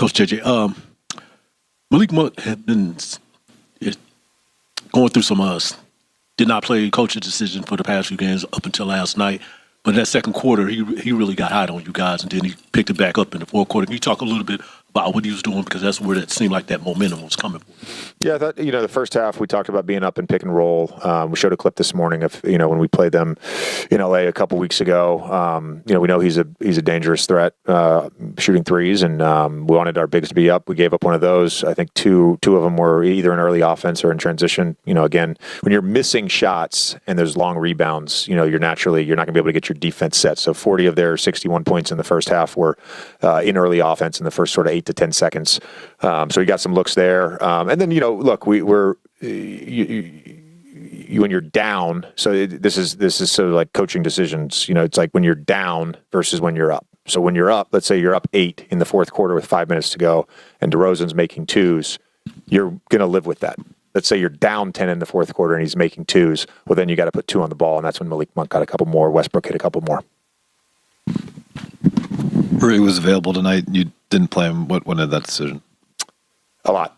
Coach JJ. Malik Monk had been going through some did not play coach's decision for the past few games up until last night. But in that second quarter, he really got hot on you guys, and then he picked it back up in the fourth quarter. Can you talk a little bit about what he was doing, because that's where it seemed like that momentum was coming from? Yeah, I thought, the first half we talked about being up and pick and roll. We showed a clip this morning of, when we played them in LA a couple weeks ago. We know he's a dangerous threat, shooting threes, and we wanted our bigs to be up. We gave up one of those. I think two of them were either in early offense or in transition. Again, when you're missing shots and there's long rebounds, you're not going to be able to get your defense set. So 40 of their 61 points in the first half were in early offense in the first sort of 8 to 10 seconds. So we got some looks there. And then, look, we're when you're down. So this is sort of like coaching decisions. It's like when you're down versus when you're up. So when you're up, let's say you're up 8 in the fourth quarter with 5 minutes to go, and DeRozan's making twos, you're going to live with that. Let's say you're down 10 in the fourth quarter and he's making twos. Well, then you got to put 2 on the ball, and that's when Malik Monk got a couple more. Westbrook hit a couple more. He was available tonight. You didn't play him. What went into that decision? A lot.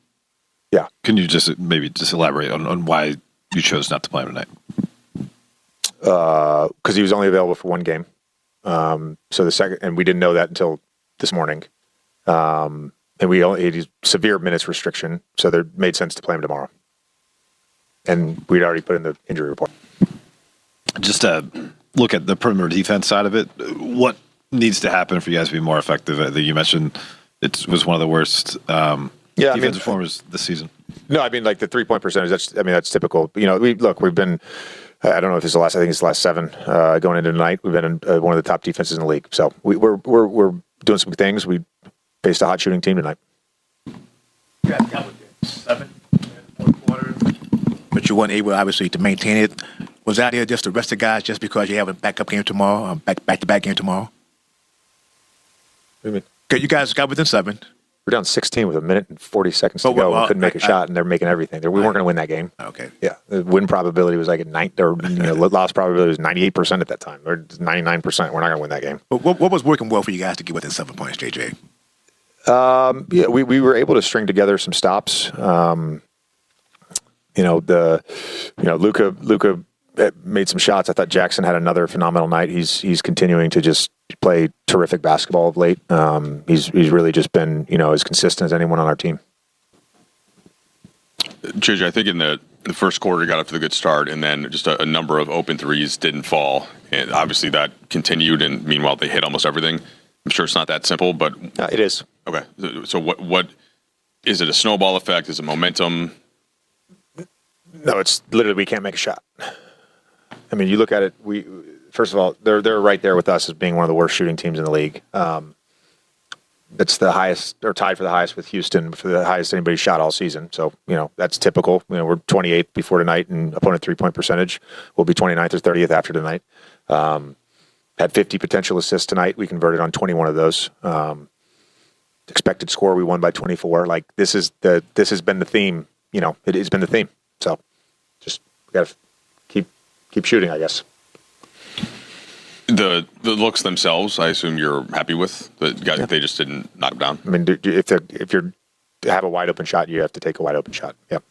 Yeah. Can you just elaborate on why you chose not to play him tonight? Because he was only available for one game. So the second, and we didn't know that until this morning. And he had severe minutes restriction, so it made sense to play him tomorrow. And we'd already put in the injury report. Just to look at the perimeter defense side of it, what needs to happen for you guys to be more effective? I think you mentioned it was one of the worst defensive performers this season. No, I mean, like the 3-point percentage, that's typical. We've been, I don't know if it's I think it's the last 7 going into tonight. We've been in one of the top defenses in the league. So we're doing some things. We faced a hot shooting team tonight. You guys got with 7 in the fourth quarter, but you weren't able, obviously, to maintain it. Was that there just to rest the guys just because you have a backup game tomorrow, back-to-back game tomorrow? What do you mean? Okay, you guys got within 7. We're down 16 with 1 minute and 40 seconds to go. We couldn't make a shot, and they're making everything. We weren't going to win that game. Okay. Yeah, the win probability was like at 9, or loss probability was 98% at that time, or 99%. We're not going to win that game. But what was working well for you guys to get within 7 points, JJ? We were able to string together some stops. Luka made some shots. I thought Jackson had another phenomenal night. He's continuing to just play terrific basketball of late. He's really just been as consistent as anyone on our team. JJ, I think in the first quarter he got up to the good start, and then just a number of open threes didn't fall, and obviously that continued. And meanwhile, they hit almost everything. I'm sure it's not that simple, but it is. Okay, so what is it? A snowball effect? Is it momentum? No, it's literally we can't make a shot. I mean, you look at it. First of all, they're right there with us as being one of the worst shooting teams in the league. It's the highest, or tied for the highest with Houston, for the highest anybody shot all season. So that's typical. We're 28th before tonight in opponent 3-point percentage. We'll be 29th or 30th after tonight. Had 50 potential assists tonight. We converted on 21 of those. Expected score, we won by 24. Like this has been the theme. It has been the theme. So just we got to keep shooting, I guess. The looks themselves, I assume you're happy with. They just didn't knock them down. I mean, if you have a wide open shot, you have to take a wide open shot. Yep.